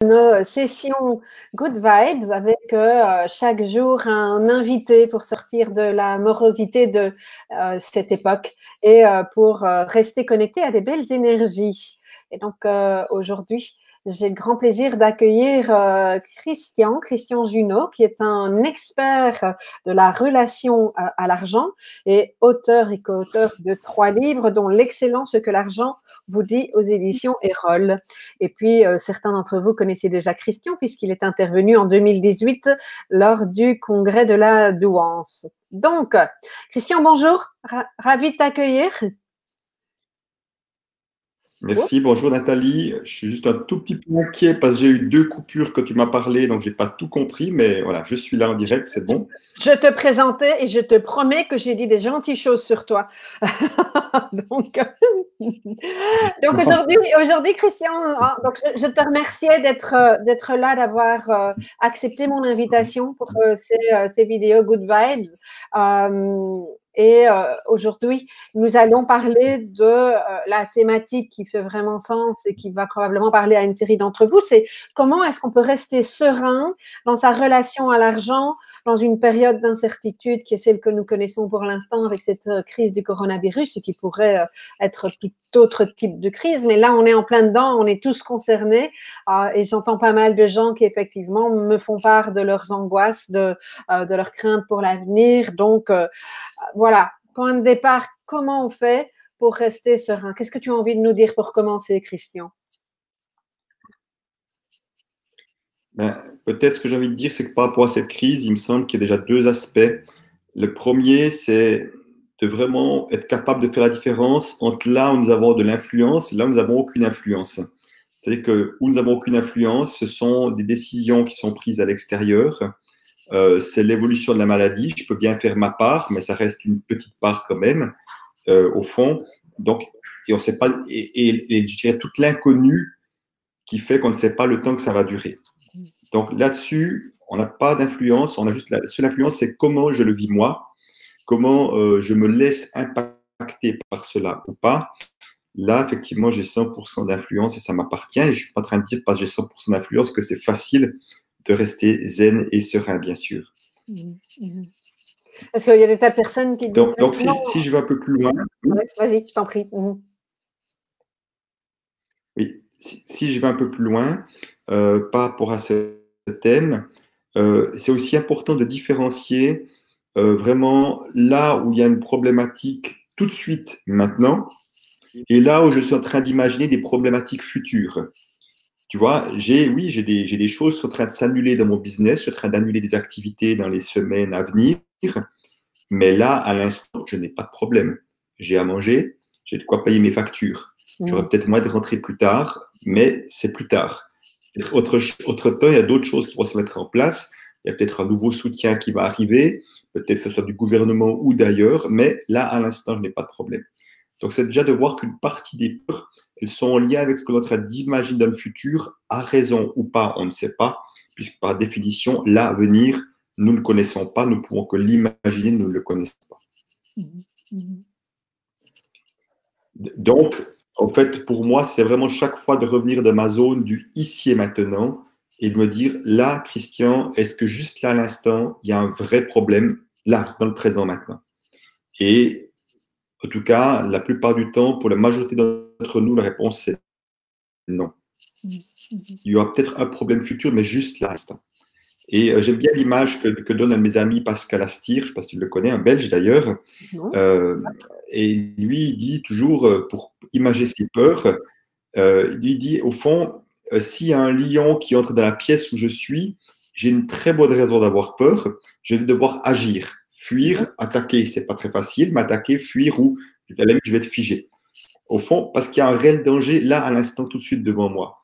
nos sessions Good Vibes avec chaque jour un invité pour sortir de la morosité de cette époque et pour rester connecté à des belles énergies. Et donc aujourd'hui, j'ai le grand plaisir d'accueillir Christian Junot, qui est un expert de la relation à l'argent et auteur et co-auteur de 3 livres, dont l'excellent Ce que l'argent vous dit aux éditions Erol. Et puis, certains d'entre vous connaissez déjà Christian, puisqu'il est intervenu en 2018 lors du congrès de la Douance. Donc, Christian, bonjour, ravi de t'accueillir. Merci, bonjour Nathalie. Je suis juste un tout petit peu inquiet parce que j'ai eu 2 coupures quand tu m'as parlé, donc j'ai pas tout compris, mais voilà, je suis là en direct, c'est bon. Je te présentais et je te promets que j'ai dit des gentilles choses sur toi. donc aujourd'hui, Christian, donc je te remerciais d'être là, d'avoir accepté mon invitation pour ces vidéos Good Vibes. Et aujourd'hui, nous allons parler de la thématique qui fait vraiment sens et qui va probablement parler à une série d'entre vous. C'est comment est-ce qu'on peut rester serein dans sa relation à l'argent dans une période d'incertitude qui est celle que nous connaissons pour l'instant avec cette crise du coronavirus, qui pourrait être tout autre type de crise. Mais là, on est en plein dedans, on est tous concernés et j'entends pas mal de gens qui effectivement me font part de leurs angoisses, de leurs craintes pour l'avenir. Donc, voilà, point de départ, comment on fait pour rester serein? Qu'est-ce que tu as envie de nous dire pour commencer, Christian? Peut-être ce que j'ai envie de dire, c'est que par rapport à cette crise, il me semble qu'il y a déjà 2 aspects. Le premier, c'est de vraiment être capable de faire la différence entre là où nous avons de l'influence et là où nous n'avons aucune influence. C'est-à-dire que où nous n'avons aucune influence, ce sont des décisions qui sont prises à l'extérieur. C'est l'évolution de la maladie. Je peux bien faire ma part, mais ça reste une petite part quand même, au fond. Donc, et on sait pas, et je dirais toute l'inconnu qui fait qu'on ne sait pas le temps que ça va durer. Donc là-dessus, on n'a pas d'influence. On a juste la seule influence, c'est comment je le vis moi, comment je me laisse impacter par cela ou pas. Là, effectivement, j'ai 100% d'influence et ça m'appartient. Et je ne suis pas en train de dire, parce que j'ai 100% d'influence, que c'est facile de rester zen et serein, bien sûr. Parce qu'il y a des tas de personnes qui disent… Donc si je vais un peu plus loin… Vas-y, je t'en prie. Oui, si je vais un peu plus loin, par rapport à ce thème, c'est aussi important de différencier vraiment là où il y a une problématique tout de suite, maintenant, et là où je suis en train d'imaginer des problématiques futures. Tu vois, j'ai des choses qui sont en train de s'annuler dans mon business, je suis en train d'annuler des activités dans les semaines à venir, mais là, à l'instant, je n'ai pas de problème. J'ai à manger, j'ai de quoi payer mes factures. J'aurai peut-être moins de rentrée plus tard, mais c'est plus tard. Autre temps, il y a d'autres choses qui vont se mettre en place. Il y a peut-être un nouveau soutien qui va arriver, peut-être que ce soit du gouvernement ou d'ailleurs, mais là, à l'instant, je n'ai pas de problème. Donc, c'est déjà de voir qu'une partie des peurs, elles sont en lien avec ce qu'on est en train d'imaginer dans le futur, à raison ou pas, on ne sait pas, puisque par définition, l'avenir, nous ne connaissons pas, nous ne pouvons que l'imaginer, nous ne le connaissons pas. Donc, en fait, pour moi, c'est vraiment chaque fois de revenir de ma zone du ici et maintenant et de me dire, là, Christian, est-ce que juste là, à l'instant, il y a un vrai problème, là, dans le présent maintenant? Et en tout cas, la plupart du temps, pour la majorité d'entre nous, la réponse, c'est non. Il y aura peut-être un problème futur, mais juste là, à l'instant. Et j'aime bien l'image que donne un de mes amis, Pascal Astir, je ne sais pas si tu le connais, un Belge d'ailleurs. Et lui, il dit toujours, pour imager ses peurs, il dit, au fond, s'il y a un lion qui entre dans la pièce où je suis, j'ai une très bonne raison d'avoir peur, je vais devoir agir. Fuir, attaquer, c'est pas très facile, mais attaquer, fuir ou à la limite, je vais être figé. Au fond, parce qu'il y a un réel danger là, à l'instant, tout de suite devant moi.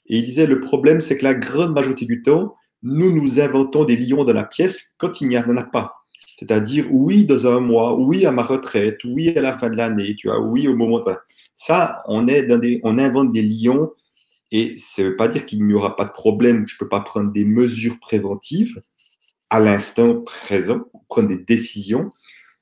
Et il disait, le problème, c'est que la grande majorité du temps, nous inventons des lions dans la pièce quand il n'y en a pas. C'est-à-dire, oui, dans un mois, oui, à ma retraite, oui, à la fin de l'année, tu vois, oui, au moment… Voilà. Ça, on invente des lions et ça ne veut pas dire qu'il n'y aura pas de problème, je ne peux pas prendre des mesures préventives à l'instant présent, prendre des décisions,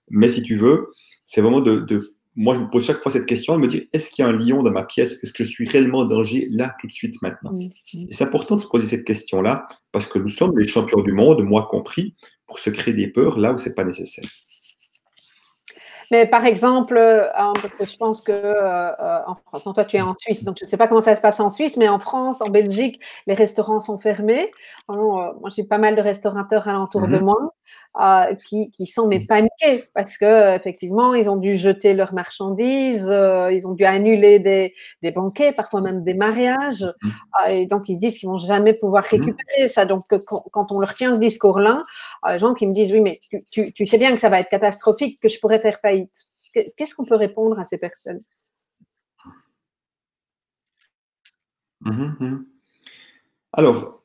mais si tu veux, c'est vraiment de moi, je me pose chaque fois cette question, de me dire, est-ce qu'il y a un lion dans ma pièce? Est-ce que je suis réellement en danger là, tout de suite, maintenant? Et c'est important de se poser cette question-là, parce que nous sommes les champions du monde, moi compris, pour se créer des peurs là où c'est pas nécessaire. Mais par exemple, parce que je pense que en France, non, toi tu es en Suisse, donc je ne sais pas comment ça se passe en Suisse, mais en France, en Belgique, les restaurants sont fermés. Alors, moi, j'ai pas mal de restaurateurs alentour de moi qui sont mais paniqués parce que effectivement, ils ont dû jeter leurs marchandises, ils ont dû annuler des banquets, parfois même des mariages, et donc ils se disent qu'ils vont jamais pouvoir récupérer ça. Donc quand on leur tient ce discours-là, les gens qui me disent oui, mais tu sais bien que ça va être catastrophique, que je pourrais faire faillite. Qu'est-ce qu'on peut répondre à ces personnes? Alors,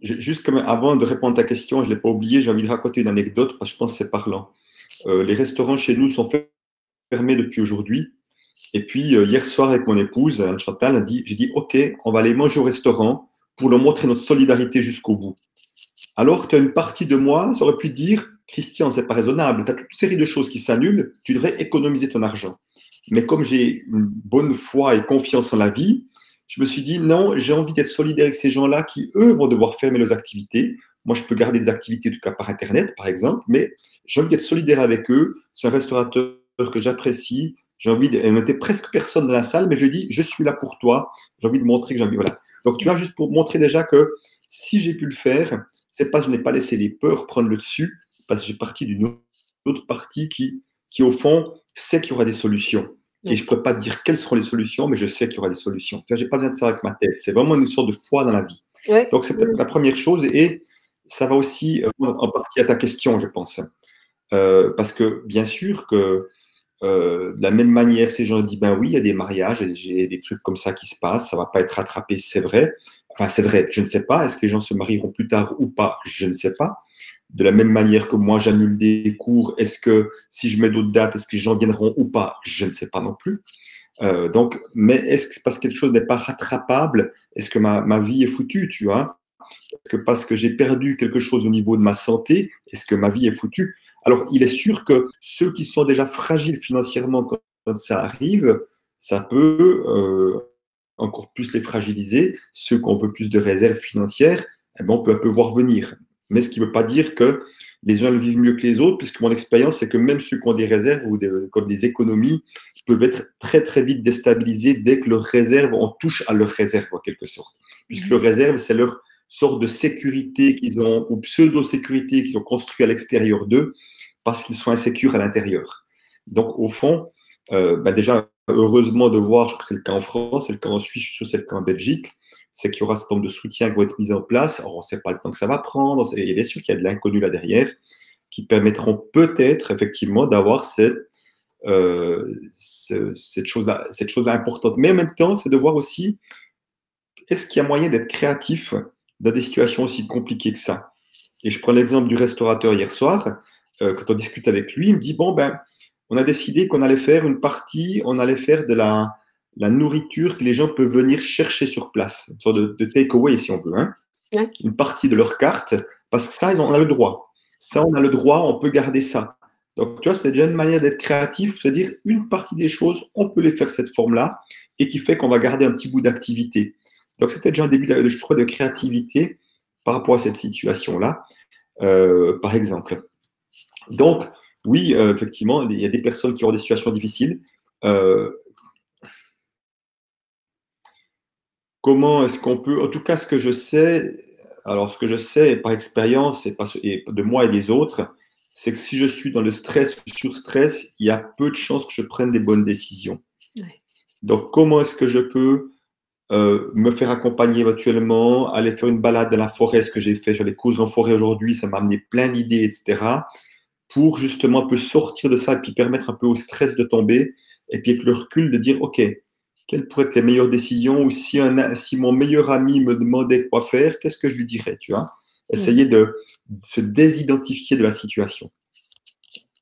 juste comme avant de répondre à ta question, je ne l'ai pas oublié, j'ai envie de raconter une anecdote parce que je pense que c'est parlant. Les restaurants chez nous sont fermés depuis aujourd'hui. Et puis, hier soir, avec mon épouse, Anne-Chantal, j'ai dit, OK, on va aller manger au restaurant pour leur montrer notre solidarité jusqu'au bout. Alors, tu as une partie de moi, ça aurait pu dire, Christian, c'est pas raisonnable, tu as toute une série de choses qui s'annulent, tu devrais économiser ton argent. Mais comme j'ai une bonne foi et confiance en la vie, je me suis dit, non, j'ai envie d'être solidaire avec ces gens-là qui, eux, vont devoir fermer leurs activités. Moi, je peux garder des activités, en tout cas par Internet, par exemple, mais j'ai envie d'être solidaire avec eux. C'est un restaurateur que j'apprécie. J'ai envie de noter presque personne dans la salle, mais je dis, je suis là pour toi. J'ai envie de montrer que j'ai envie. Voilà. Donc, tu vois, juste pour montrer déjà que si j'ai pu le faire, c'est parce que je n'ai pas laissé les peurs prendre le dessus, parce que j'ai parti d'une autre partie qui, au fond, sait qu'il y aura des solutions. Et je ne pourrais pas te dire quelles seront les solutions, mais je sais qu'il y aura des solutions. Je n'ai pas besoin de ça avec ma tête. C'est vraiment une sorte de foi dans la vie. Ouais. Donc, c'est peut-être la première chose. Et ça va aussi en partie à ta question, je pense. Parce que, bien sûr, que de la même manière, ces gens disent, ben oui, il y a des mariages, j'ai des trucs comme ça qui se passent, ça ne va pas être rattrapé, c'est vrai. Enfin, c'est vrai, je ne sais pas. Est-ce que les gens se marieront plus tard ou pas? Je ne sais pas. De la même manière que moi, j'annule des cours, est-ce que si je mets d'autres dates, est-ce que les gens viendront ou pas? Je ne sais pas non plus. Donc, mais est-ce que parce que quelque chose n'est pas rattrapable, est-ce que ma vie est foutue, tu vois? Est-ce que parce que j'ai perdu quelque chose au niveau de ma santé, est-ce que ma vie est foutue? Alors, il est sûr que ceux qui sont déjà fragiles financièrement quand ça arrive, ça peut encore plus les fragiliser. Ceux qui ont un peu plus de réserves financières, eh ben, on peut un peu voir venir. Mais ce qui ne veut pas dire que les uns le vivent mieux que les autres, puisque mon expérience, c'est que même ceux qui ont des réserves ou comme des économies peuvent être très, très vite déstabilisés dès que leurs réserves, on touche à leurs réserves en quelque sorte. Puisque leurs réserves, c'est leur sorte de sécurité qu'ils ont, ou pseudo-sécurité qu'ils ont construit à l'extérieur d'eux, parce qu'ils sont insécures à l'intérieur. Donc, au fond, déjà, heureusement de voir, je crois que c'est le cas en France, c'est le cas en Suisse, je suis sûr que c'est le cas en Belgique, c'est qu'il y aura ce nombre de soutiens qui vont être mis en place. Alors, on ne sait pas le temps que ça va prendre, et bien sûr qu'il y a de l'inconnu là derrière, qui permettront peut-être, effectivement, d'avoir cette chose-là importante. Mais en même temps, c'est de voir aussi, est-ce qu'il y a moyen d'être créatif dans des situations aussi compliquées que ça? Et je prends l'exemple du restaurateur hier soir, quand on discute avec lui, il me dit, bon, ben, on a décidé qu'on allait faire une partie, on allait faire de la nourriture que les gens peuvent venir chercher sur place, une sorte de take-away si on veut, hein. Ouais. Une partie de leur carte, parce que ça, on a le droit. Ça, on a le droit, on peut garder ça. Donc, tu vois, c'est déjà une manière d'être créatif, c'est-à-dire une partie des choses, on peut les faire cette forme-là, et qui fait qu'on va garder un petit bout d'activité. Donc, c'était déjà un début, je trouve, de créativité par rapport à cette situation-là, par exemple. Donc, oui, effectivement, il y a des personnes qui ont des situations difficiles. Comment est-ce qu'on peut, en tout cas, ce que je sais par expérience et de moi et des autres, c'est que si je suis dans le stress ou sur-stress, il y a peu de chances que je prenne des bonnes décisions. Ouais. Donc, comment est-ce que je peux me faire accompagner éventuellement, aller faire une balade dans la forêt, ce que j'ai fait, j'allais courir en forêt aujourd'hui, ça m'a amené plein d'idées, etc., pour justement un peu sortir de ça et puis permettre un peu au stress de tomber, et puis avec le recul de dire, OK, quelles pourraient être les meilleures décisions, ou si mon meilleur ami me demandait quoi faire, qu'est-ce que je lui dirais, tu vois? Essayer de se désidentifier de la situation.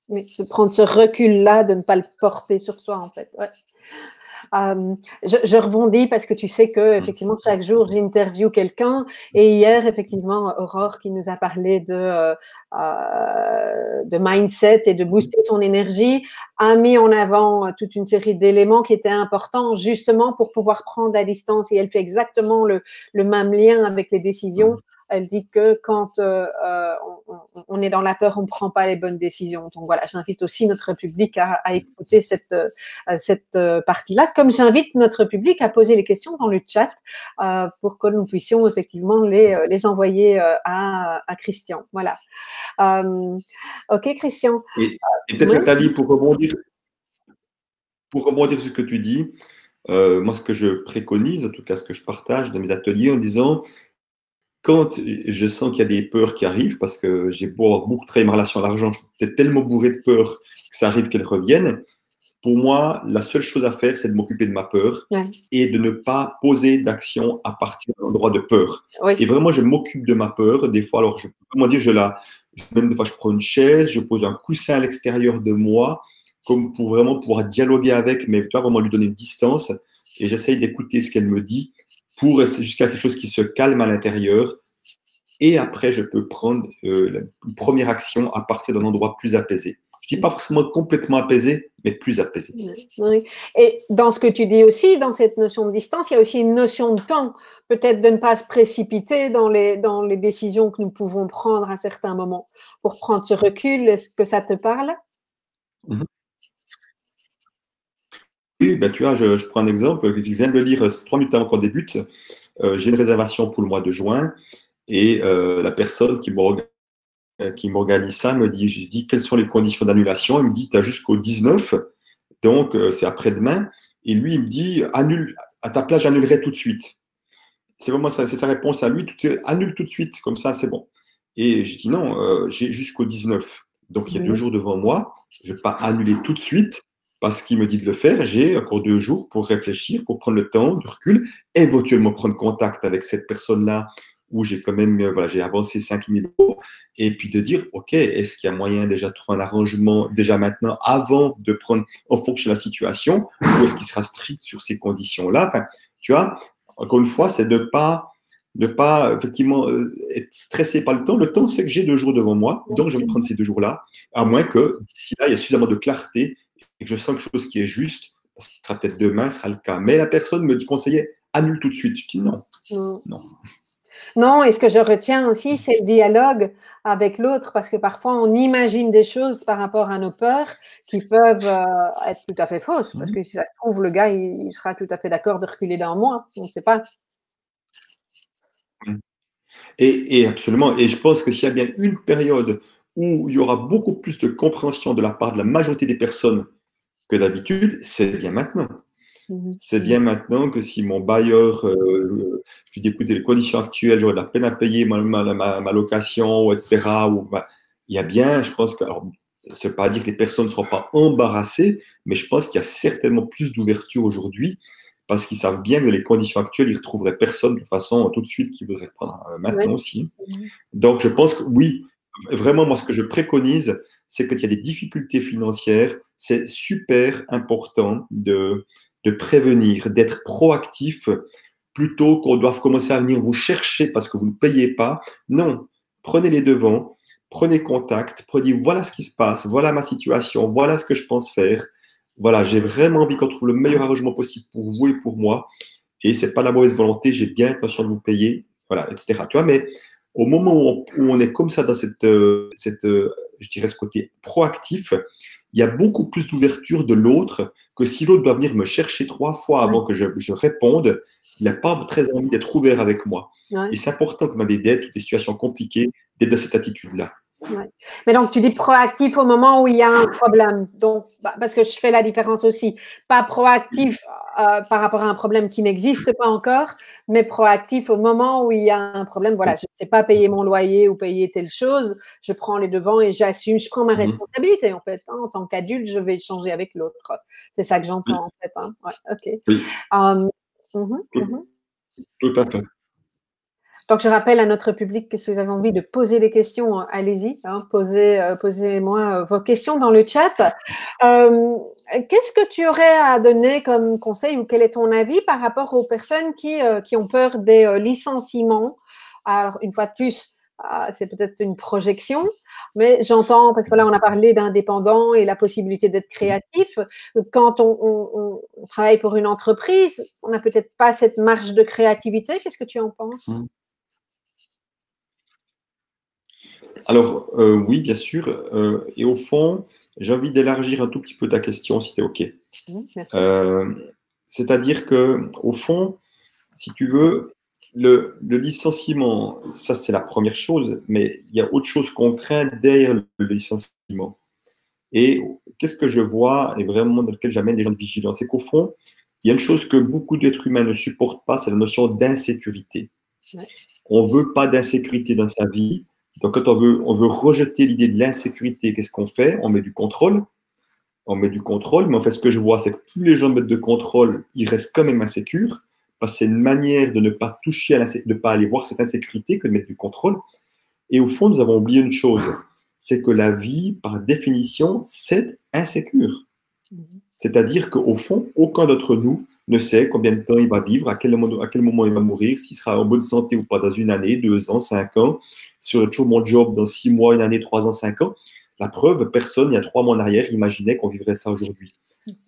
Oui, de prendre ce recul-là, de ne pas le porter sur soi, en fait. Ouais. Je rebondis parce que tu sais que effectivement chaque jour j'interviewe quelqu'un et hier effectivement Aurore qui nous a parlé de mindset et de booster son énergie a mis en avant toute une série d'éléments qui étaient importants justement pour pouvoir prendre la distance et elle fait exactement le même lien avec les décisions. Elle dit que quand on est dans la peur, on ne prend pas les bonnes décisions. Donc voilà, j'invite aussi notre public à écouter cette partie-là, comme j'invite notre public à poser les questions dans le chat pour que nous puissions effectivement les envoyer à Christian. Voilà. Ok, Christian. Et peut-être, Oui. Nathalie, pour rebondir sur ce que tu dis, moi, ce que je préconise, en tout cas ce que je partage dans mes ateliers, en disant, quand je sens qu'il y a des peurs qui arrivent, parce que j'ai beau avoir beaucoup travaillé ma relation à l'argent, j'étais tellement bourré de peur que ça arrive qu'elles reviennent. Pour moi, la seule chose à faire, c'est de m'occuper de ma peur et de ne pas poser d'action à partir d'un endroit de peur. Oui. Et vraiment, je m'occupe de ma peur. Des fois, alors, comment dire, même des fois, je prends une chaise, je pose un coussin à l'extérieur de moi, comme pour vraiment pouvoir dialoguer avec, mais pas vraiment lui donner une distance. Et j'essaye d'écouter ce qu'elle me dit pour jusqu'à quelque chose qui se calme à l'intérieur. Et après, je peux prendre une première action à partir d'un endroit plus apaisé. Je ne dis pas forcément complètement apaisé, mais plus apaisé. Oui. Et dans ce que tu dis aussi, dans cette notion de distance, il y a aussi une notion de temps, peut-être de ne pas se précipiter dans les décisions que nous pouvons prendre à certains moments. Pour prendre ce recul, est-ce que ça te parle? Oui, ben, tu vois, je prends un exemple, je viens de le lire 3 minutes avant qu'on débute. J'ai une réservation pour le mois de juin et la personne qui m'organise ça me dit, je dis quelles sont les conditions d'annulation. Il me dit, tu as jusqu'au 19, donc c'est après-demain. Et lui, il me dit, annule, à ta place, j'annulerai tout de suite. C'est vraiment ça, c'est sa réponse à lui, annule tout de suite, comme ça, c'est bon. Et je dis non, j'ai jusqu'au 19. Donc il y a 2 jours devant moi, je ne vais pas annuler tout de suite parce qu'il me dit de le faire. J'ai encore 2 jours pour réfléchir, pour prendre le temps, du recul, éventuellement prendre contact avec cette personne-là où j'ai quand même, voilà, j'ai avancé 5 000 euros, et puis de dire, OK, est-ce qu'il y a moyen déjà de trouver un arrangement déjà maintenant, avant de prendre en fonction de la situation, ou est-ce qu'il sera strict sur ces conditions-là? Enfin, tu vois, encore une fois, c'est de pas effectivement être stressé par le temps. Le temps, c'est que j'ai 2 jours devant moi, donc je vais prendre ces 2 jours-là, à moins que d'ici là, il y ait suffisamment de clarté et que je sens quelque chose qui est juste. Ce sera peut-être demain, ce sera le cas. Mais la personne me dit, conseiller, annule tout de suite. Je dis non. Non. Non, et ce que je retiens aussi, c'est le dialogue avec l'autre, parce que parfois on imagine des choses par rapport à nos peurs qui peuvent être tout à fait fausses, parce que si ça se trouve, le gars, il sera tout à fait d'accord de reculer d'un mois, on ne sait pas. Et absolument. Et je pense que s'il y a bien une période où il y aura beaucoup plus de compréhension de la part de la majorité des personnes que d'habitude, c'est bien maintenant. C'est bien maintenant que si mon bailleur, je lui dis, écoutez, les conditions actuelles, j'aurais de la peine à payer ma location, etc. Il y a bien, je pense que, alors, ça ne veut pas dire que les personnes ne seront pas embarrassées, mais je pense qu'il y a certainement plus d'ouverture aujourd'hui parce qu'ils savent bien que dans les conditions actuelles, ils ne retrouveraient personne de toute façon tout de suite qui voudrait prendre maintenant aussi. Donc, je pense que oui, vraiment, moi, ce que je préconise, c'est que qu'il y a des difficultés financières, c'est super important de prévenir, d'être proactif plutôt qu'on doive commencer à venir vous chercher parce que vous ne payez pas. Non, prenez les devants, prenez contact, prenez voilà ce qui se passe, voilà ma situation, voilà ce que je pense faire. Voilà, j'ai vraiment envie qu'on trouve le meilleur arrangement possible pour vous et pour moi. Et c'est pas la mauvaise volonté, j'ai bien l'intention de vous payer, voilà, etc. Tu vois, mais au moment où on est comme ça dans je dirais, ce côté proactif, il y a beaucoup plus d'ouverture de l'autre que si l'autre doit venir me chercher 3 fois avant que je réponde, il n'a pas très envie d'être ouvert avec moi. Et c'est important qu'on a des dettes ou des situations compliquées, d'être dans cette attitude-là. Ouais. Mais donc, tu dis proactif au moment où il y a un problème. Donc, parce que je fais la différence aussi. Pas proactif par rapport à un problème qui n'existe pas encore, mais proactif au moment où il y a un problème. Voilà, je ne sais pas payer mon loyer ou payer telle chose. Je prends les devants et j'assume. Je prends ma responsabilité, en fait. Hein. En tant qu'adulte, je vais échanger avec l'autre. C'est ça que j'entends, en fait. Hein. Ouais, OK. Oui. Tout à fait. Donc, je rappelle à notre public que si vous avez envie de poser des questions, allez-y, hein, posez-moi vos questions dans le chat. Qu'est-ce que tu aurais à donner comme conseil ou quel est ton avis par rapport aux personnes qui ont peur des licenciements? Alors, une fois de plus, c'est peut-être une projection, mais j'entends, parce que là, on a parlé d'indépendant et la possibilité d'être créatif. Quand on travaille pour une entreprise, on n'a peut-être pas cette marge de créativité. Qu'est-ce que tu en penses? Alors, oui, bien sûr. Et au fond, j'ai envie d'élargir un tout petit peu ta question, si tu es OK. Merci. C'est-à-dire que, au fond, si tu veux, le licenciement, ça c'est la première chose, mais il y a autre chose qu'on craint derrière le licenciement. Et qu'est-ce que je vois, et vraiment dans lequel j'amène les gens de vigilance, c'est qu'au fond, il y a une chose que beaucoup d'êtres humains ne supportent pas, c'est la notion d'insécurité. Ouais. On ne veut pas d'insécurité dans sa vie. Donc, quand on veut rejeter l'idée de l'insécurité, qu'est-ce qu'on fait? On met du contrôle. On met du contrôle, mais en fait, ce que je vois, c'est que plus les gens mettent de contrôle, ils restent quand même insécures, parce que c'est une manière de ne pas toucher à l'insécurité, de ne pas aller voir cette insécurité que de mettre du contrôle. Et au fond, nous avons oublié une chose, c'est que la vie, par définition, c'est insécure. C'est-à-dire qu'au fond, aucun d'entre nous ne sait combien de temps il va vivre, à quel moment il va mourir, s'il sera en bonne santé ou pas dans une année, 2 ans, 5 ans, sur toujours mon job dans 6 mois, une année, 3 ans, 5 ans. La preuve, personne, il y a 3 mois en arrière, imaginait qu'on vivrait ça aujourd'hui.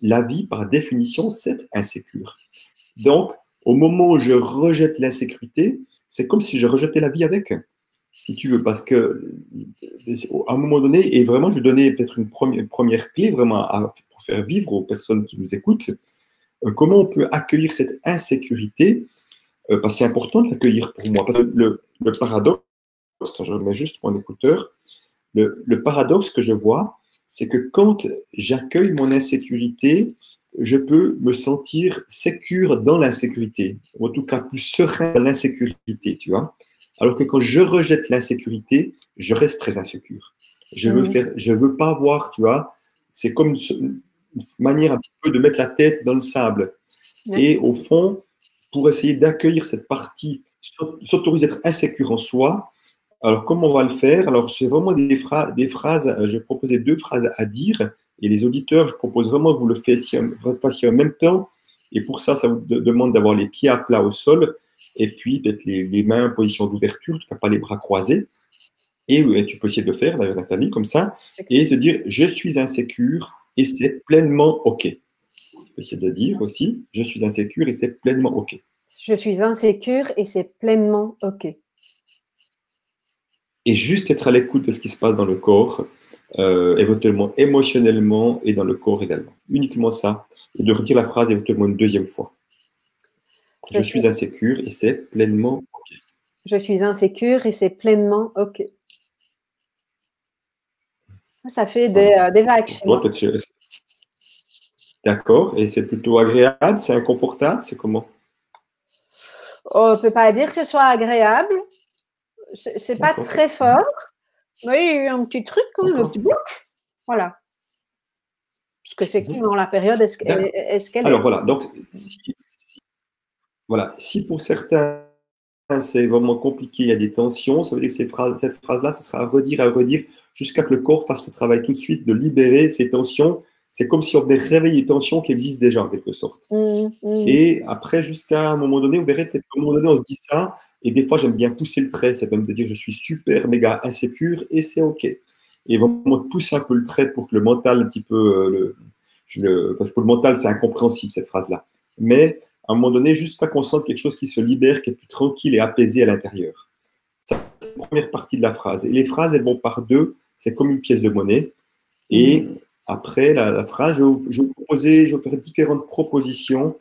La vie, par définition, c'est insécure. Donc, au moment où je rejette l'insécurité, c'est comme si je rejetais la vie avec, si tu veux, parce que à un moment donné, et vraiment, je vais donner peut-être une première clé vraiment pour faire vivre aux personnes qui nous écoutent, comment on peut accueillir cette insécurité, parce que c'est important de l'accueillir pour moi, parce que le paradoxe, je remets juste mon écouteur, le paradoxe que je vois, c'est que quand j'accueille mon insécurité, je peux me sentir sécure dans l'insécurité, ou en tout cas plus serein dans l'insécurité, tu vois. Alors que quand je rejette l'insécurité, je reste très insécure. Je veux pas voir, tu vois, c'est comme une manière un petit peu de mettre la tête dans le sable. Et au fond, pour essayer d'accueillir cette partie, s'autoriser à être insécure en soi, alors, comment on va le faire? Alors, c'est vraiment des phrases, j'ai proposé 2 phrases à dire, et les auditeurs, je propose vraiment que vous le fassiez en même temps, et pour ça, ça vous demande d'avoir les pieds à plat au sol, et puis peut-être les mains en position d'ouverture, en tout cas pas les bras croisés, et tu peux essayer de le faire, d'ailleurs, Nathalie, comme ça, et se dire, je suis insécure, et c'est pleinement OK. Tu peux essayer de le dire aussi, je suis insécure, et c'est pleinement OK. Je suis insécure, et c'est pleinement OK. Et juste être à l'écoute de ce qui se passe dans le corps, éventuellement émotionnellement et dans le corps également. Uniquement ça. Et de retirer la phrase éventuellement une 2e fois. Je suis insécure et c'est pleinement OK. Je suis insécure et c'est pleinement OK. Ça fait des vagues chez moi. D'accord. Et c'est plutôt agréable? C'est inconfortable? C'est comment? On ne peut pas dire que ce soit agréable. C'est pas très fort. Mais il y a eu un petit truc, quand même, un petit bouc. Voilà. Parce qu'effectivement, la période, est-ce qu'elle est? Alors voilà. Donc, si pour certains, c'est vraiment compliqué, il y a des tensions, ça veut dire que cette phrase-là, ça sera à redire jusqu'à que le corps fasse le travail tout de suite de libérer ces tensions. C'est comme si on venait réveiller les tensions qui existent déjà, en quelque sorte. Et après, jusqu'à un moment donné, vous verrez peut-être qu'à un moment donné, on se dit ça. Et des fois, j'aime bien pousser le trait. C'est même de dire je suis super, méga insécure et c'est OK. Et vraiment pousser un peu le trait pour que le mental, un petit peu, parce que pour le mental, c'est incompréhensible cette phrase-là. Mais à un moment donné, jusqu'à qu'on sente quelque chose qui se libère, qui est plus tranquille et apaisé à l'intérieur. C'est la première partie de la phrase. Et les phrases, elles vont par 2. C'est comme une pièce de monnaie. Et après la phrase, je vais faire différentes propositions.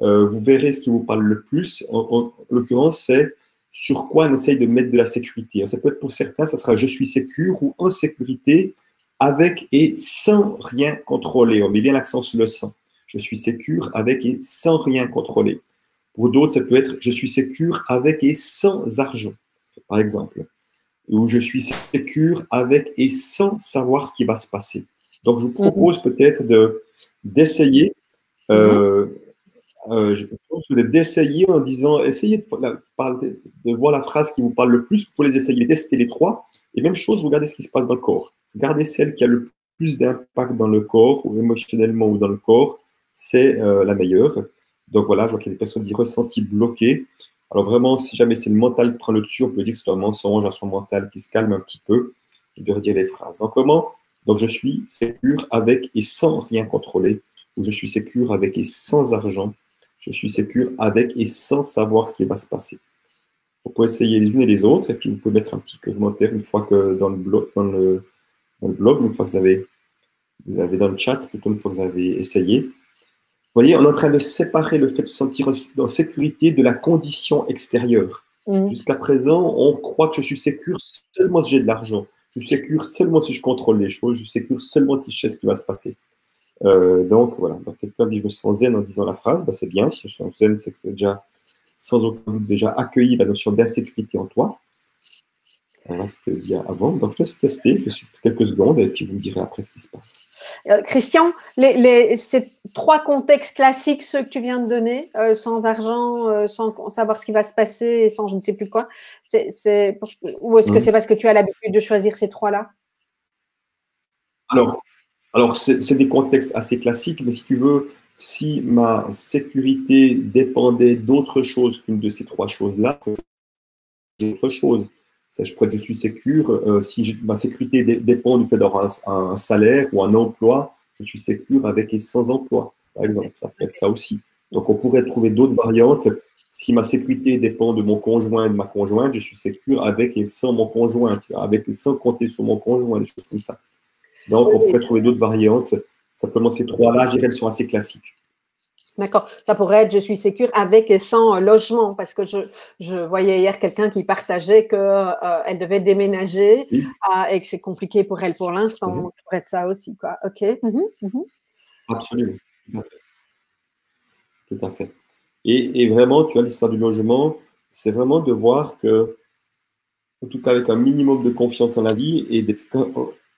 Vous verrez ce qui vous parle le plus. En l'occurrence, c'est sur quoi on essaye de mettre de la sécurité. Ça peut être pour certains, ça sera je suis sécure ou en sécurité avec et sans rien contrôler. On met bien l'accent sur le sans. Je suis sécure avec et sans rien contrôler. Pour d'autres, ça peut être je suis sécure avec et sans argent, par exemple. Ou je suis sécure avec et sans savoir ce qui va se passer. Donc, je vous propose peut-être d'essayer. Je peux d'essayer en disant, essayez de voir la phrase qui vous parle le plus, pour les essayer, tester les trois. Et même chose, regardez ce qui se passe dans le corps. Regardez celle qui a le plus d'impact dans le corps, ou émotionnellement ou dans le corps, c'est la meilleure. Donc voilà, je vois qu'il y a des personnes qui ressentent bloquées. Alors vraiment, si jamais c'est le mental qui prend le dessus, on peut dire que c'est un mensonge à son mental qui se calme un petit peu et de redire les phrases. Donc comment? Donc je suis sécure avec et sans rien contrôler, ou je suis sécure avec et sans argent. Je suis sécure avec et sans savoir ce qui va se passer. Vous pouvez essayer les unes et les autres, et puis vous pouvez mettre un petit commentaire une fois que dans le blog, une fois que vous avez dans le chat, plutôt une fois que vous avez essayé. Vous voyez, on est en train de séparer le fait de se sentir en sécurité de la condition extérieure. Jusqu'à présent, on croit que je suis sécure seulement si j'ai de l'argent. Je suis sécure seulement si je contrôle les choses. Je suis sécure seulement si je sais ce qui va se passer. Donc, voilà. Donc, quelqu'un dit « je me sens zen » en disant la phrase. Ben, c'est bien. Si je sens zen, c'est que tu as déjà, sans aucun doute, déjà accueilli la notion d'insécurité en toi. Voilà, c'était dit avant. Donc, je laisse tester. Je suis quelques secondes et puis vous me direz après ce qui se passe. Christian, ces trois contextes classiques, ceux que tu viens de donner, sans argent, sans savoir ce qui va se passer et sans je ne sais plus quoi, ou est-ce que c'est parce que tu as l'habitude de choisir ces trois-là? Alors c'est des contextes assez classiques, mais si tu veux, si ma sécurité dépendait d'autre chose qu'une de ces trois choses-là, c'est autre chose. Je suis sécure. Si ma sécurité dépend du fait d'avoir un salaire ou un emploi, je suis sécure avec et sans emploi, par exemple. Ça peut être ça aussi. Donc, on pourrait trouver d'autres variantes. Si ma sécurité dépend de mon conjoint et de ma conjointe, je suis sécure avec et sans mon conjoint, avec et sans compter sur mon conjoint, des choses comme ça. Donc, on pourrait trouver d'autres variantes. Simplement, ces trois-là, je dirais qu'elles sont assez classiques. D'accord. Ça pourrait être « je suis sécure avec et sans logement » parce que je voyais hier quelqu'un qui partageait qu'elle devait déménager et que c'est compliqué pour elle pour l'instant. Donc, ça pourrait être ça aussi, quoi. OK. Absolument. Tout à fait. Tout à fait. Et vraiment, tu as l'histoire du logement, c'est vraiment de voir que, en tout cas avec un minimum de confiance en la vie et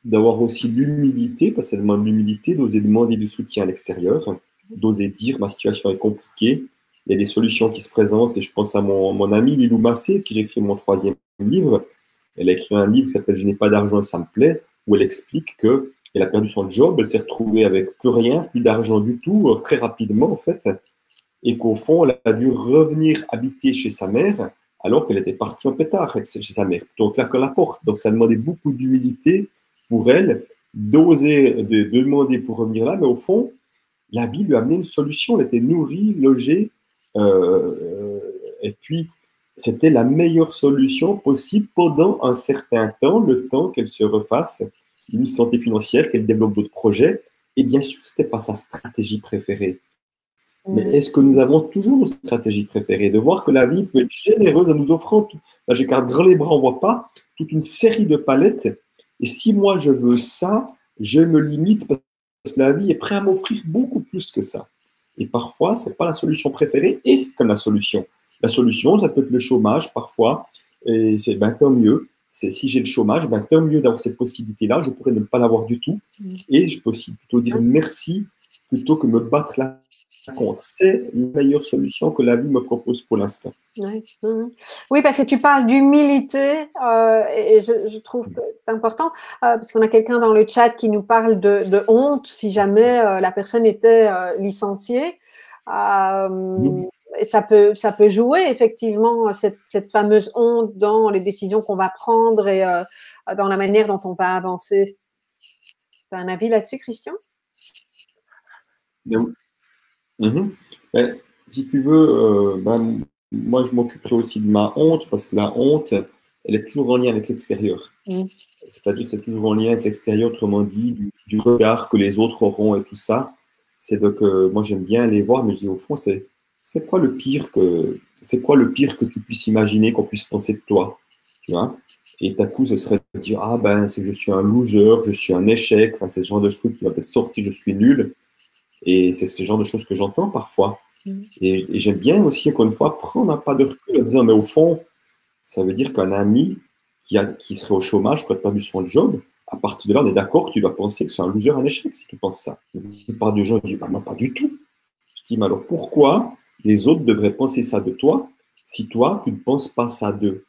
d'avoir aussi l'humilité, parce que ça demande l'humilité, d'oser demander du soutien à l'extérieur, d'oser dire ma situation est compliquée, il y a des solutions qui se présentent, et je pense à mon amie Lilou Massé, qui j'ai écrit mon 3e livre. Elle a écrit un livre qui s'appelle « Je n'ai pas d'argent et ça me plaît », où elle explique qu'elle a perdu son job, elle s'est retrouvée avec plus rien, plus d'argent du tout, très rapidement en fait, et qu'au fond, elle a dû revenir habiter chez sa mère, alors qu'elle était partie en pétard chez sa mère, plutôt en claquant la porte. Donc ça demandait beaucoup d'humilité pour elle, d'oser demander pour revenir là, mais au fond, la vie lui a amené une solution. Elle était nourrie, logée, et puis c'était la meilleure solution possible pendant un certain temps, le temps qu'elle se refasse une santé financière, qu'elle développe d'autres projets. Et bien sûr, ce n'était pas sa stratégie préférée. Mais est-ce que nous avons toujours une stratégie préférée? De voir que la vie peut être généreuse en nous offrant tout. Là, j'écarte grand les bras, on ne voit pas toute une série de palettes. Et si moi je veux ça, je me limite parce que la vie est prête à m'offrir beaucoup plus que ça. Et parfois, ce n'est pas la solution préférée et c'est comme la solution. La solution, ça peut être le chômage parfois. Et c'est tant mieux. Si j'ai le chômage, tant mieux d'avoir cette possibilité-là. Je pourrais ne pas l'avoir du tout. Et je peux aussi plutôt dire merci plutôt que me battre là contre. C'est la meilleure solution que la vie me propose pour l'instant. Oui, parce que tu parles d'humilité et je trouve que c'est important parce qu'on a quelqu'un dans le chat qui nous parle de honte si jamais la personne était licenciée. Et ça peut jouer effectivement cette fameuse honte dans les décisions qu'on va prendre et dans la manière dont on va avancer. Tu as un avis là-dessus, Christian? Si tu veux, moi je m'occuperai aussi de ma honte parce que la honte, elle est toujours en lien avec l'extérieur. C'est-à-dire que c'est toujours en lien avec l'extérieur, autrement dit, du regard que les autres auront et tout ça. C'est donc, moi j'aime bien aller voir, mais je dis au fond, c'est quoi le pire que tu puisses imaginer qu'on puisse penser de toi, tu vois? Et d'un coup, ce serait de dire, c'est que je suis un loser, je suis un échec, enfin, c'est ce genre de truc qui va peut-être sortir, je suis nul. Et c'est ce genre de choses que j'entends parfois. Et j'aime bien aussi, encore une fois, prendre un pas de recul en disant, mais au fond, ça veut dire qu'un ami qui serait au chômage, qui aurait perdu son job, à partir de là, on est d'accord que tu vas penser que c'est un loser, un échec, si tu penses ça. La plupart des gens disent, non, pas du tout. Je dis, mais alors pourquoi Les autres devraient penser ça de toi si toi, tu ne penses pas ça d'eux.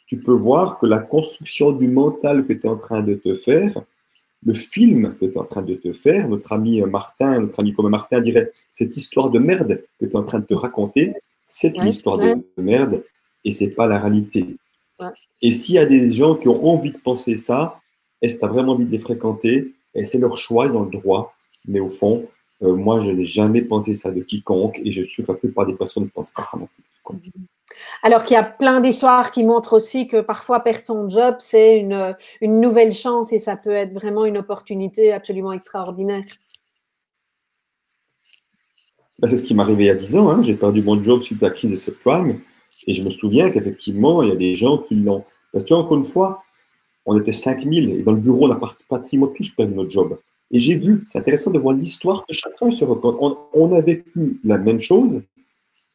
Tu peux voir que la construction du mental que tu es en train de te faire, le film que tu es en train de te faire, notre ami commun Martin dirait, cette histoire de merde que tu es en train de te raconter, c'est une histoire de merde et c'est pas la réalité. Et s'il y a des gens qui ont envie de penser ça, est-ce que tu as vraiment envie de les fréquenter? Et c'est leur choix, ils ont le droit. Mais au fond, moi, je n'ai jamais pensé ça de quiconque et je suis sûr que la plupart des personnes ne pensent pas ça non plus. Alors qu'il y a plein d'histoires qui montrent aussi que parfois perdre son job, c'est une nouvelle chance et ça peut être vraiment une opportunité absolument extraordinaire. Ben, c'est ce qui m'est arrivé il y a 10 ans. Hein. J'ai perdu mon job suite à la crise des subprimes et je me souviens qu'effectivement, il y a des gens qui l'ont. Parce que, encore une fois, on était 5000 et dans le bureau, on a pratiquement tous perdu notre job. Et j'ai vu, c'est intéressant de voir l'histoire que chacun se raconte. On a vécu la même chose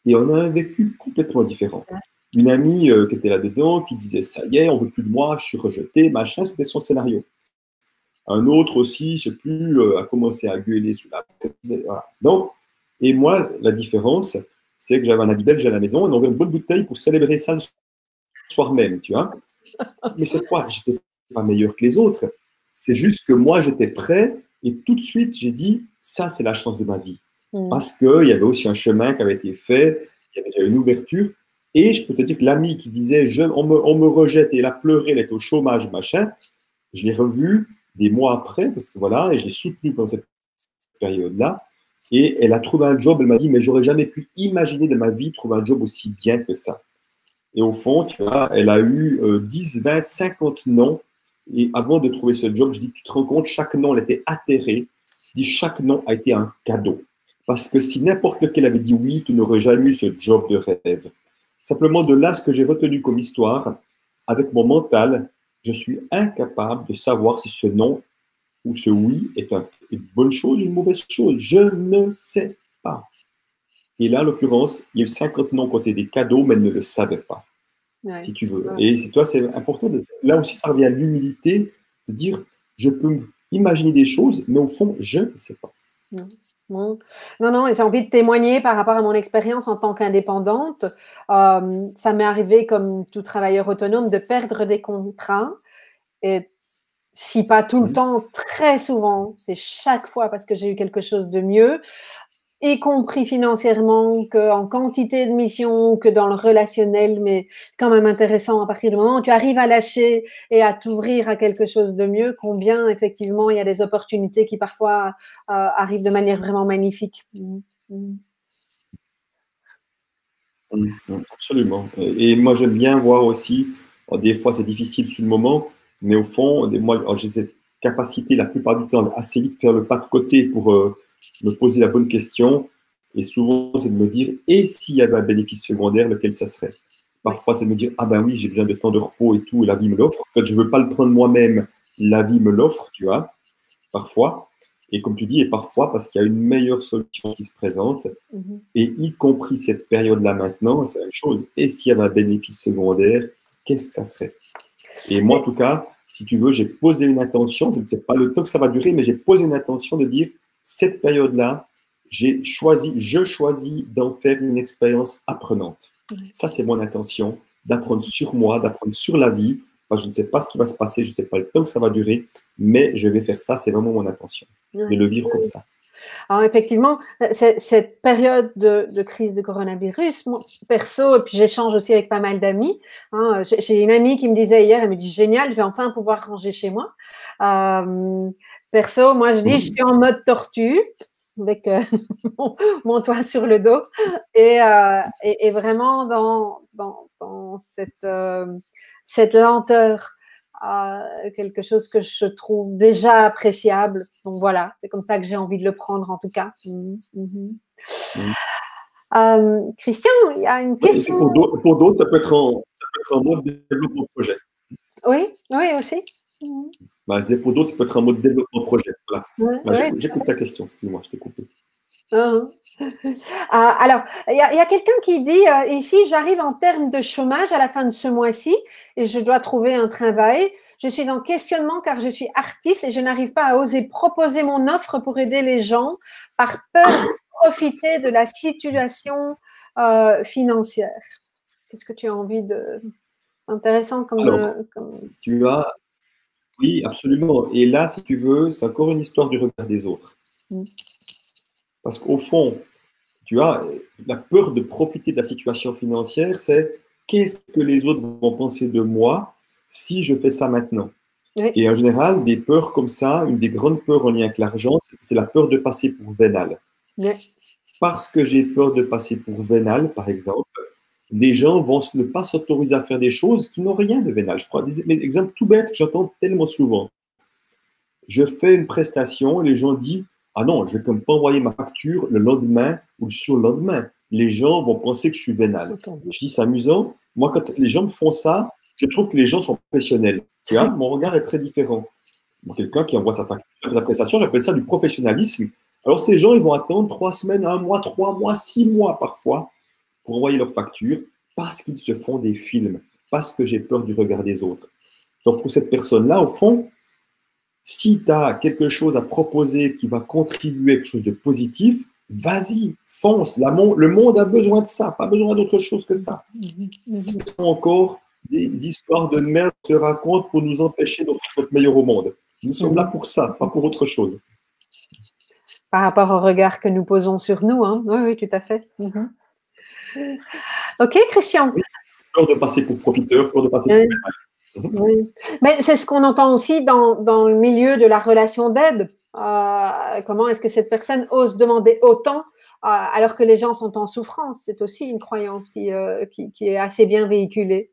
et on a un vécu complètement différent. Une amie qui était là-dedans, qui disait « ça y est, on veut plus de moi, je suis rejeté, machin », c'était son scénario. Un autre aussi, je ne sais plus, a commencé à gueuler sous la... Voilà. Donc, et moi, la différence, c'est que j'avais un habit belge à la maison, et on avait une bonne bouteille pour célébrer ça le soir même, tu vois. Mais c'est quoi? Je n'étais pas meilleur que les autres. C'est juste que moi, j'étais prêt et tout de suite, j'ai dit, ça, c'est la chance de ma vie. Parce qu'il y avait aussi un chemin qui avait été fait, il y avait déjà une ouverture. Et je peux te dire que l'ami qui disait, on me rejette, et elle a pleuré, elle était au chômage, machin, je l'ai revu des mois après, parce que voilà, et je l'ai soutenu pendant cette période-là. Et elle a trouvé un job, elle m'a dit, mais j'aurais jamais pu imaginer de ma vie trouver un job aussi bien que ça. Et au fond, tu vois, elle a eu 10, 20, 50 noms. Et avant de trouver ce job, je dis, tu te rends compte, chaque nom, elle était atterrée. Je dis, chaque nom a été un cadeau. Parce que si n'importe lequel avait dit oui, tu n'aurais jamais eu ce job de rêve. Simplement de là, ce que j'ai retenu comme histoire, avec mon mental, je suis incapable de savoir si ce non ou ce oui est une bonne chose ou une mauvaise chose. Je ne sais pas. Et là, en l'occurrence, il y a eu 50 noms qui ont été des cadeaux, mais elle ne le savait pas, si tu veux. Et c'est toi, c'est important. Là aussi, ça revient à l'humilité de dire, je peux imaginer des choses, mais au fond, je ne sais pas. Non, et j'ai envie de témoigner par rapport à mon expérience en tant qu'indépendante. Ça m'est arrivé, comme tout travailleur autonome, de perdre des contrats. Et si pas tout le temps, très souvent, c'est chaque fois parce que j'ai eu quelque chose de mieux, y compris financièrement, qu'en quantité de missions, que dans le relationnel, mais quand même intéressant à partir du moment où tu arrives à lâcher et à t'ouvrir à quelque chose de mieux, combien effectivement il y a des opportunités qui parfois arrivent de manière vraiment magnifique. Absolument. Et moi, j'aime bien voir aussi, des fois c'est difficile sur le moment, mais au fond, moi, j'ai cette capacité la plupart du temps assez vite faire le pas de côté pour me poser la bonne question. Et souvent, c'est de me dire, et s'il y avait un bénéfice secondaire, lequel ça serait? Parfois, c'est de me dire, ah ben oui, j'ai besoin de temps de repos et tout, et la vie me l'offre. Quand je ne veux pas le prendre moi-même, la vie me l'offre, tu vois, parfois. Et comme tu dis, et parfois parce qu'il y a une meilleure solution qui se présente, et y compris cette période-là maintenant, c'est la même chose. Et s'il y avait un bénéfice secondaire, qu'est-ce que ça serait? Et moi, en tout cas, si tu veux, j'ai posé une intention, je ne sais pas le temps que ça va durer, mais j'ai posé une intention de dire, cette période-là, je choisis d'en faire une expérience apprenante. Ça, c'est mon intention, d'apprendre sur moi, d'apprendre sur la vie. Enfin, je ne sais pas ce qui va se passer, je ne sais pas le temps que ça va durer, mais je vais faire ça, c'est vraiment mon intention, de le vivre comme ça. Alors effectivement, cette période de crise de coronavirus, moi, perso, et puis j'échange aussi avec pas mal d'amis. Hein, j'ai une amie qui me disait hier, elle me dit génial, je vais enfin pouvoir ranger chez moi. Perso, moi je dis, je suis en mode tortue avec mon toit sur le dos et vraiment dans cette lenteur. Quelque chose que je trouve déjà appréciable. Donc voilà, c'est comme ça que j'ai envie de le prendre en tout cas. Christian, il y a une question. Pour d'autres, ça peut être en mode développement de projet. Oui, aussi. Pour d'autres, ça peut être en mode développement de projet. Voilà. J'écoute ta question, excuse-moi, je t'ai coupé. Alors, il y a quelqu'un qui dit ici, j'arrive en termes de chômage à la fin de ce mois-ci et je dois trouver un travail. Je suis en questionnement car je suis artiste et je n'arrive pas à oser proposer mon offre pour aider les gens par peur de profiter de la situation financière. Qu'est-ce que tu as envie de... Intéressant comme... Alors, tu as... Oui, absolument. Et là, si tu veux, c'est encore une histoire du regard des autres. Parce qu'au fond, tu as la peur de profiter de la situation financière, c'est qu'est-ce que les autres vont penser de moi si je fais ça maintenant? Oui. Et en général, des peurs comme ça, une des grandes peurs en lien avec l'argent, c'est la peur de passer pour vénal. Oui. Parce que j'ai peur de passer pour vénal, par exemple, les gens vont ne pas s'autoriser à faire des choses qui n'ont rien de vénal. Je crois des exemples tout bêtes que j'entends tellement souvent. Je fais une prestation et les gens disent ah non, je ne vais comme pas envoyer ma facture le lendemain ou le surlendemain. Les gens vont penser que je suis vénal. Je dis c'est amusant. Moi, quand les gens me font ça, je trouve que les gens sont professionnels. Tu vois, mon regard est très différent. Quelqu'un qui envoie sa facture de la prestation, j'appelle ça du professionnalisme. Alors ces gens, ils vont attendre 3 semaines, 1 mois, 3 mois, 6 mois parfois pour envoyer leur facture parce qu'ils se font des films, parce que j'ai peur du regard des autres. Donc pour cette personne-là, au fond, si tu as quelque chose à proposer qui va contribuer à quelque chose de positif, vas-y, fonce. Le monde a besoin de ça, pas besoin d'autre chose que ça. Ce sont encore des histoires de merde qui se racontent pour nous empêcher d'offrir notre meilleur au monde. Nous sommes là pour ça, pas pour autre chose. Par rapport au regard que nous posons sur nous, hein. Oui, oui, tout à fait. Ok, Christian. Oui, peur de passer pour profiteur, peur de passer pour... Oui. Mais c'est ce qu'on entend aussi dans le milieu de la relation d'aide. Comment est-ce que cette personne ose demander autant alors que les gens sont en souffrance? C'est aussi une croyance qui est assez bien véhiculée.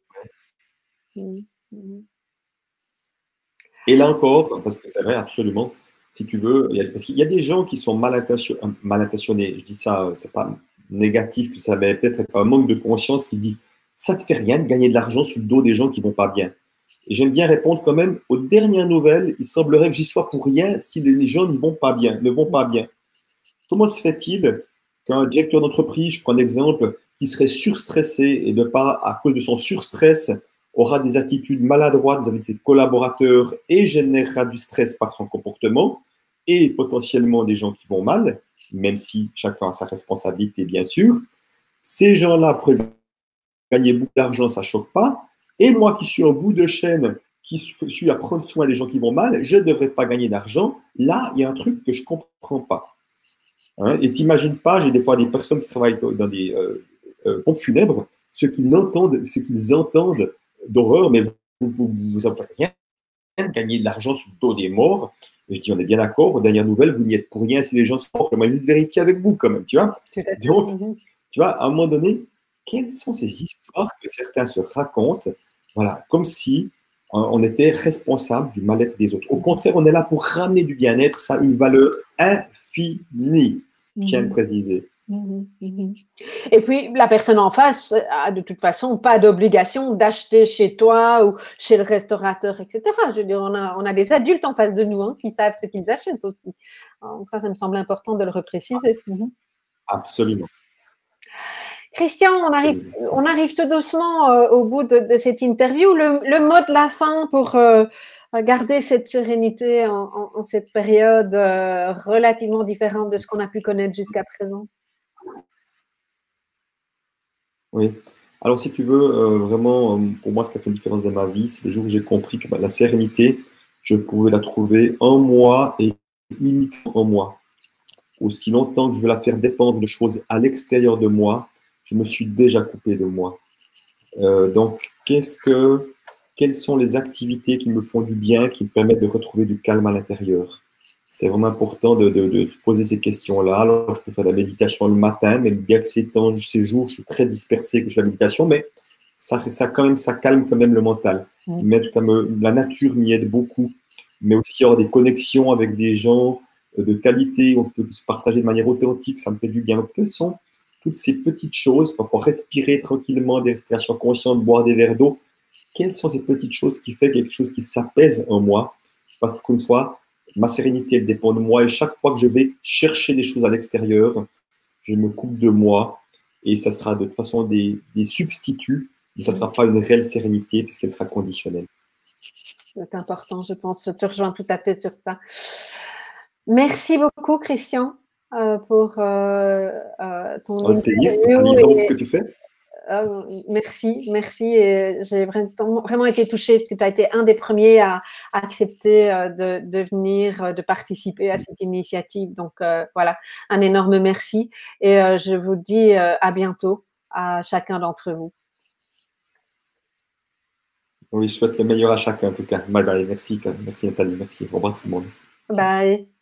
Et là encore, parce que c'est vrai, absolument, si tu veux, parce qu'il y a des gens qui sont mal intentionnés. Je dis ça, c'est pas négatif, que ça va peut-être être un manque de conscience qui dit ça te fait rien de gagner de l'argent sur le dos des gens qui vont pas bien. Et j'aime bien répondre quand même aux dernières nouvelles. Il semblerait que j'y sois pour rien si les gens ne vont pas bien. Comment se fait-il qu'un directeur d'entreprise, je prends un exemple, qui serait surstressé et de pas, à cause de son surstress, aura des attitudes maladroites vis-à-vis de ses collaborateurs et générera du stress par son comportement et potentiellement des gens qui vont mal, même si chacun a sa responsabilité, bien sûr. Ces gens-là pourraient gagner beaucoup d'argent, ça ne choque pas. Et moi qui suis en bout de chaîne, qui suis à prendre soin des gens qui vont mal, je ne devrais pas gagner d'argent. Là, il y a un truc que je ne comprends pas. Hein, et t'imagines pas, j'ai des fois des personnes qui travaillent dans des pompes funèbres, ce qu'ils entendent d'horreur, mais vous n'avez rien de gagner de l'argent sur le dos des morts. Et je dis, on est bien d'accord, aux dernières nouvelles, vous n'y êtes pour rien si les gens sont morts. Comment juste vérifier avec vous quand même, tu vois. Donc, tu vois, à un moment donné, quelles sont ces histoires que certains se racontent, voilà, comme si on était responsable du mal-être des autres. Au contraire, on est là pour ramener du bien-être, ça a une valeur infinie, je tiens à le préciser. Et puis, la personne en face a de toute façon pas d'obligation d'acheter chez toi ou chez le restaurateur, etc. Je veux dire, on a des adultes en face de nous hein, qui savent ce qu'ils achètent aussi. Donc ça me semble important de le repréciser. Absolument. Christian, on arrive tout doucement au bout de cette interview. Le mot de la fin pour garder cette sérénité en cette période relativement différente de ce qu'on a pu connaître jusqu'à présent. Oui. Alors, si tu veux, vraiment, pour moi, ce qui a fait une différence dans ma vie, c'est le jour où j'ai compris que la sérénité, je pouvais la trouver en moi et uniquement en moi. Aussi longtemps que je veux la faire dépendre de choses à l'extérieur de moi, je me suis déjà coupé de moi. Donc, quelles sont les activités qui me font du bien, qui me permettent de retrouver du calme à l'intérieur? C'est vraiment important de se poser ces questions-là. Alors, je peux faire de la méditation le matin, mais bien que ces jours, je suis très dispersé que je fais la méditation, mais ça calme quand même le mental. Mais en tout cas, la nature m'y aide beaucoup, mais aussi avoir des connexions avec des gens de qualité, on peut se partager de manière authentique, ça me fait du bien. Donc, quelles sont toutes ces petites choses, parfois respirer tranquillement, des respirations conscientes, boire des verres d'eau, quelles sont ces petites choses qui font quelque chose qui s'apaise en moi? Parce qu'une fois, ma sérénité, elle dépend de moi et chaque fois que je vais chercher des choses à l'extérieur, je me coupe de moi et ça sera de toute façon des substituts, mais ça ne sera pas une réelle sérénité puisqu'elle sera conditionnelle. C'est important, je pense. Je te rejoins tout à fait sur ça. Merci beaucoup, Christian. pour ton interview. Plaisir, ce que tu fais. Merci, merci. J'ai vraiment été touchée parce que tu as été un des premiers à accepter de venir, de participer à cette initiative. Donc voilà, un énorme merci. Et je vous dis à bientôt à chacun d'entre vous. Oui, je souhaite le meilleur à chacun en tout cas. Bye bye, merci Nathalie, merci. Au revoir tout le monde. Bye.